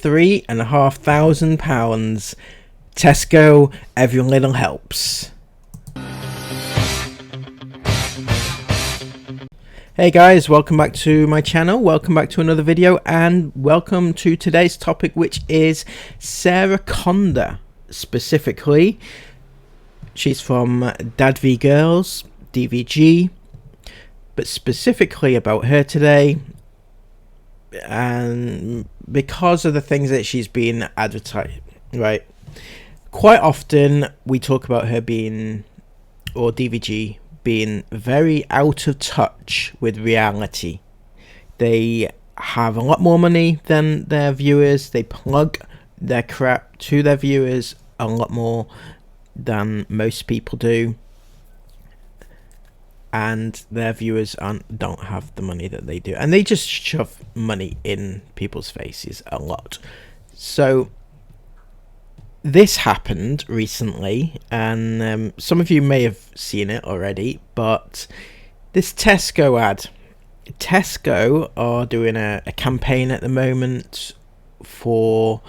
£3,500. Tesco, every little helps. Hey guys, welcome back to my channel, welcome back to another video, and welcome to today's topic, which is Sarah Conda. Specifically, she's from Dad v Girls, DVG, but specifically about her today, and because of the things that she's been advertising, right? Quite often we talk about her being, or DVG, being very out of touch with reality. They have a lot more money than their viewers. They plug their crap to their viewers a lot more than most people do, and their viewers don't have the money that they do, and they just shove money in people's faces a lot. So this happened recently, and some of you may have seen it already, but this Tesco ad. Tesco are doing a campaign at the moment for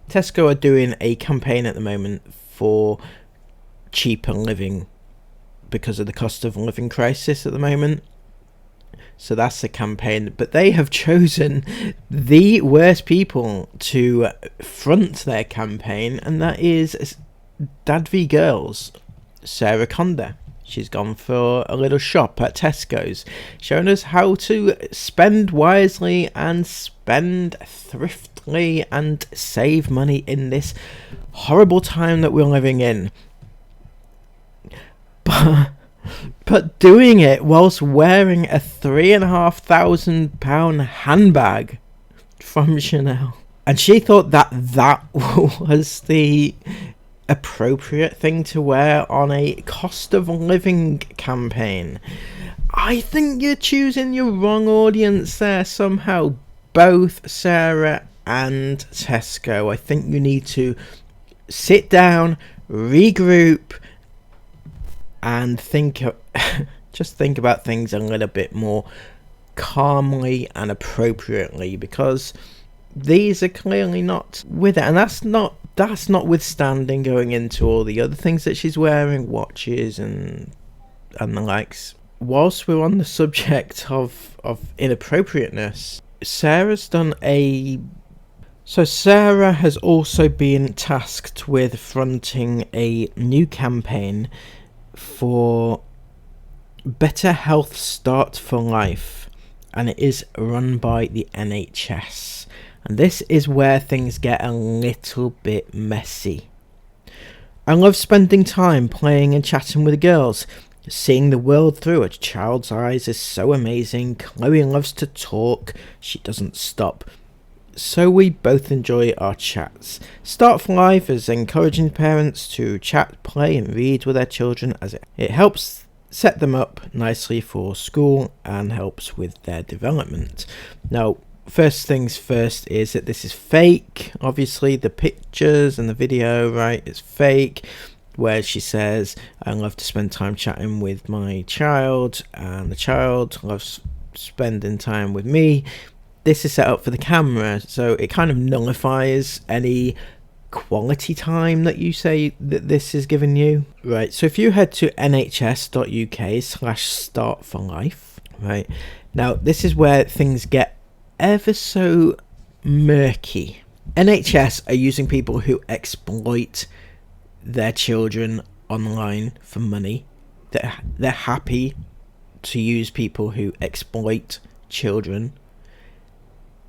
Tesco are doing a campaign at the moment for cheaper living because of the cost of living crisis at the moment. So that's the campaign, but they have chosen the worst people to front their campaign, and that is Dad v Girls, Sarah Conda. She's gone for a little shop at Tesco's, showing us how to spend wisely and spend thriftily and save money in this horrible time that we're living in. But doing it whilst wearing a £3,500 handbag from Chanel. And she thought that was the appropriate thing to wear on a cost of living campaign. I think you're choosing your wrong audience there somehow, both Sarah and Tesco. I think you need to sit down, regroup, and just think about things a little bit more calmly and appropriately, because these are clearly not with it. And that's notwithstanding going into all the other things that she's wearing, watches and the likes. Whilst we're on the subject of inappropriateness, Sarah has also been tasked with fronting a new campaign for Better Health Start for Life, and it is run by the NHS, and this is where things get a little bit messy. I love spending time playing and chatting with the girls. Seeing the world through a child's eyes is so amazing. Chloe loves to talk, she doesn't stop, so we both enjoy our chats. Start for Life is encouraging parents to chat, play and read with their children, as it helps set them up nicely for school and helps with their development. Now, first things first is that this is fake. Obviously the pictures and the video, right, it's fake, where she says, I love to spend time chatting with my child, and the child loves spending time with me. This is set up for the camera, so it kind of nullifies any quality time that you say that this is giving you. Right, so if you head to nhs.uk/start for life, right, now this is where things get ever so murky. NHS are using people who exploit their children online for money. They're happy to use people who exploit children.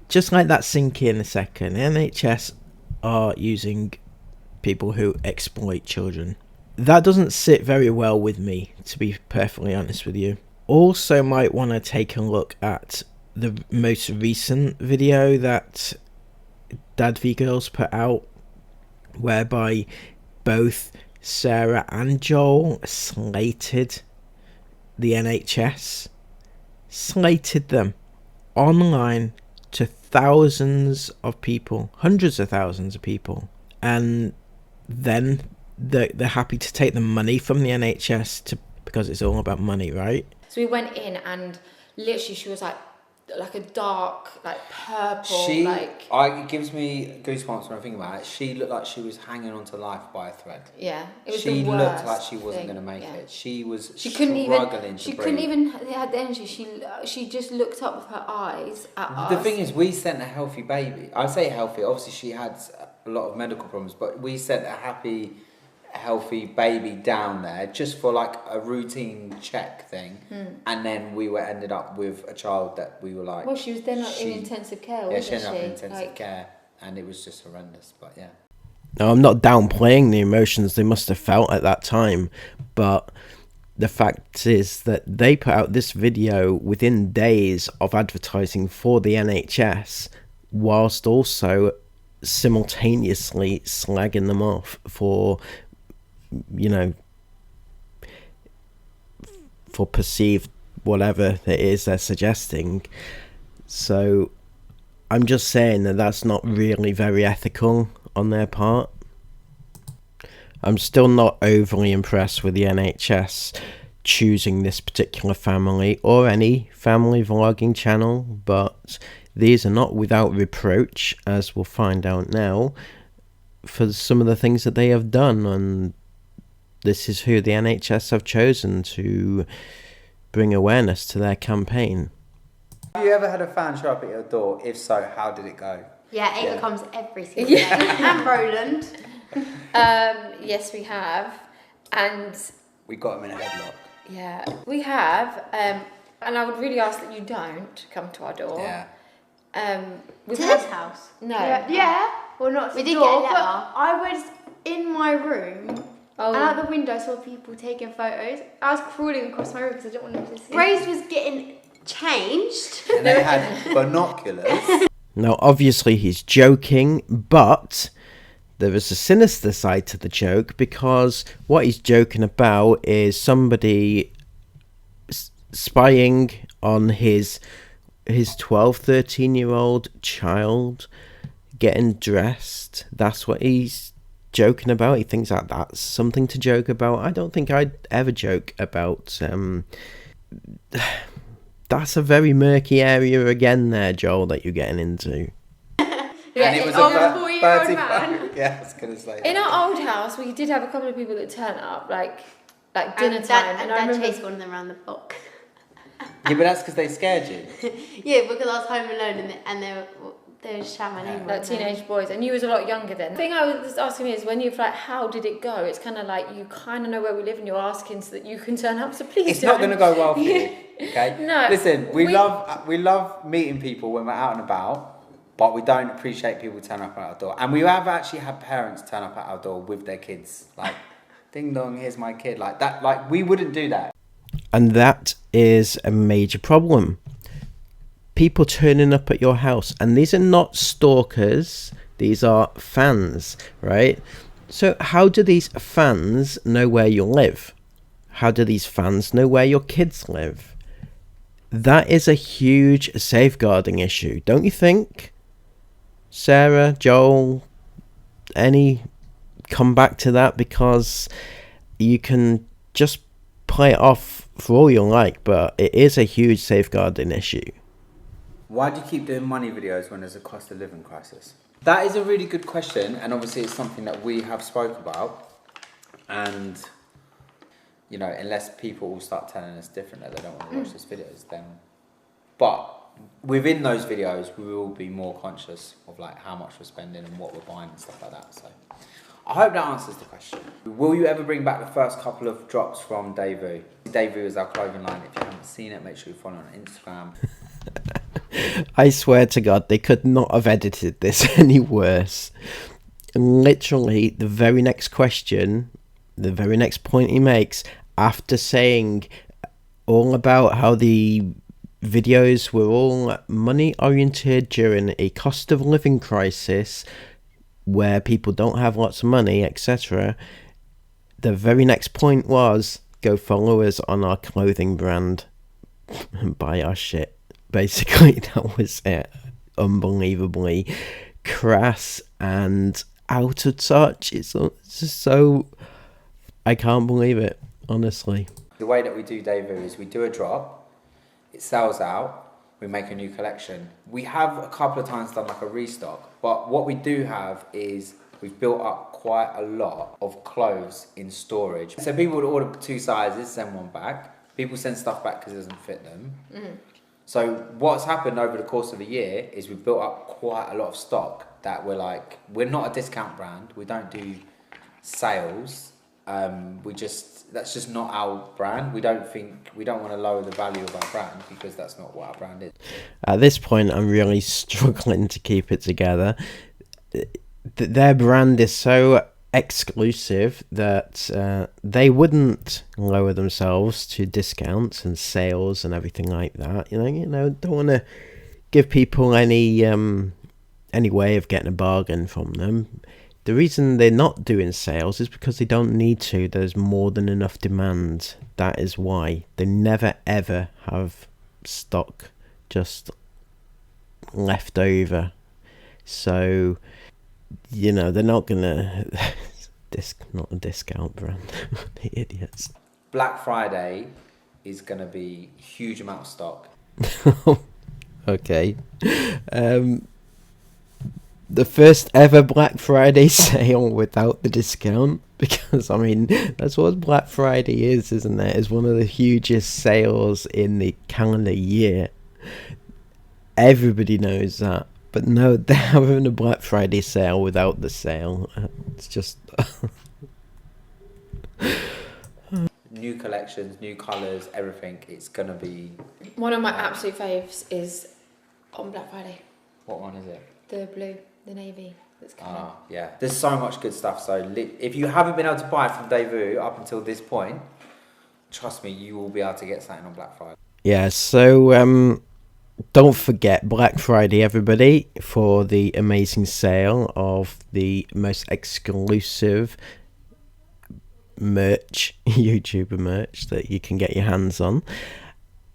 Just let that sink in a second. NHS are using people who exploit children. That doesn't sit very well with me, to be perfectly honest with you. Also might want to take a look at the most recent video that Dad v Girls put out, whereby both Sarah and Joel slated the NHS, slated them online to thousands of people, hundreds of thousands of people, and then they're happy to take the money from the NHS because it's all about money, right? So we went in and literally she was like a dark, like purple, it gives me goosebumps when I think about it. She looked like she was hanging on to life by a thread. Yeah, it was she the worst looked like she wasn't thing. going to make it. She was she couldn't struggling even have the energy. She just looked up with her eyes at us. The thing is, we sent a healthy baby. I say healthy, obviously she had a lot of medical problems, but we sent a happy, healthy baby down there just for like a routine check thing, and then we ended up with a child that we were like, well, she was then in intensive care, wasn't she ended up in intensive care, and it was just horrendous. But yeah, now I'm not downplaying the emotions they must have felt at that time, but the fact is that they put out this video within days of advertising for the NHS, whilst also simultaneously slagging them off for, you know, for perceived whatever it is they're suggesting. So I'm just saying that that's not really very ethical on their part. I'm still not overly impressed with the NHS choosing this particular family or any family vlogging channel, but these are not without reproach, as we'll find out now, for some of the things that they have done, and this is who the NHS have chosen to bring awareness to their campaign. Have you ever had a fan show up at your door? If so, how did it go? Yeah, Ava comes every single day. And Roland. Yes, we have, and we got him in a headlock. Yeah, we have, and I would really ask that you don't come to our door. Yeah. To this house? No. Yeah. Well, not to we the did door, get a but letter. I was in my room, and out the window I saw people taking photos. I was crawling across my room because I didn't want them to see. Grace was getting changed. And they had binoculars. Now, obviously he's joking, but there is a sinister side to the joke, because what he's joking about is somebody spying on his 12, 13-year-old child getting dressed. That's what he's joking about. He thinks that that's something to joke about. I don't think I'd ever joke about... That's a very murky area again there, Joel, that you're getting into. And it was a 4-year-old man. Yeah, I was going to say. In our old house, we did have a couple of people that turn up, like dinner time. And Dad chased one of them around the block. Yeah, but that's because they scared you. Yeah, because I was home alone and they were shouting my name. Like teenage boys, and you was a lot younger then. The thing I was asking is, when you're like, how did it go? It's kind of like you kind of know where we live, and you're asking so that you can turn up. So please, it's not going to go well for you. Okay. No. Listen, we love meeting people when we're out and about. But we don't appreciate people turning up at our door. And we have actually had parents turn up at our door with their kids. Like, ding dong, here's my kid. Like that. Like, we wouldn't do that. And that is a major problem. People turning up at your house. And these are not stalkers. These are fans, right? So how do these fans know where you live? How do these fans know where your kids live? That is a huge safeguarding issue, don't you think? Sarah, Joel, any come back to that, because you can just play it off for all you like, but it is a huge safeguarding issue. Why do you keep doing money videos when there's a cost of living crisis? That is a really good question, and obviously it's something that we have spoke about. And, you know, unless people will start telling us different that they don't want to watch these videos, then... But within those videos, we will be more conscious of like how much we're spending and what we're buying and stuff like that. So I hope that answers the question. Will you ever bring back the first couple of drops from Daewoo? Daewoo is our clothing line. If you haven't seen it, make sure you follow on Instagram. I swear to God, they could not have edited this any worse. Literally, the very next question, the very next point he makes, after saying all about how the videos were all money oriented during a cost of living crisis where people don't have lots of money, etc. The very next point was, go follow us on our clothing brand and buy our shit. Basically, that was it. Unbelievably crass and out of touch. It's just so... I can't believe it, honestly. The way that we do Daewoo is we do a drop, it sells out, we make a new collection. We have a couple of times done like a restock, but what we do have is we've built up quite a lot of clothes in storage. So people would order 2 sizes, send one back. People send stuff back because it doesn't fit them. So what's happened over the course of a year is we've built up quite a lot of stock that we're not a discount brand. We don't do sales. That's just not our brand. We don't want to lower the value of our brand because that's not what our brand is. At this point, I'm really struggling to keep it together. Their brand is so exclusive that they wouldn't lower themselves to discounts and sales and everything like that. You know, don't want to give people any way of getting a bargain from them. The reason they're not doing sales is because they don't need to. There's more than enough demand. That is why they never ever have stock just left over. So, you know, they're not gonna not a discount brand. The idiots. Black Friday is gonna be a huge amount of stock. Okay. The first ever Black Friday sale without the discount, because I mean that's what Black Friday is, isn't it? It's one of the hugest sales in the calendar year. Everybody knows that, but no, they're having a Black Friday sale without the sale. It's just New collections, new colours, everything. It's gonna be. One of my absolute faves is on Black Friday. What one is it? The blue, the navy that's coming. Yeah. There's so much good stuff. So if you haven't been able to buy from Daewoo up until this point, trust me, you will be able to get something on Black Friday. yeah. So don't forget Black Friday, everybody, for the amazing sale of the most exclusive merch, YouTuber merch that you can get your hands on.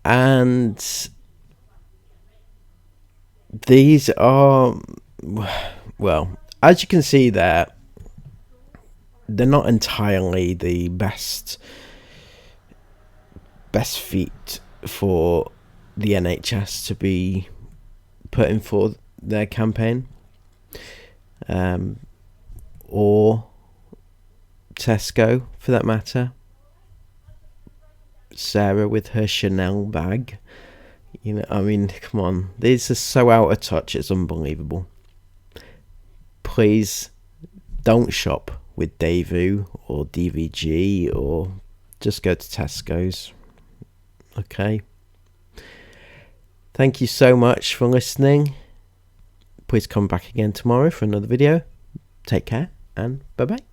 And these are, well, as you can see there, they're not entirely the best feat for the NHS to be putting for their campaign, or Tesco for that matter. Sarah with her Chanel bag, you know, I mean, come on, these are so out of touch, it's unbelievable. Please don't shop with Daewoo or DVG, or just go to Tesco's. Okay, thank you so much for listening. Please come back again tomorrow for another video. Take care and bye bye.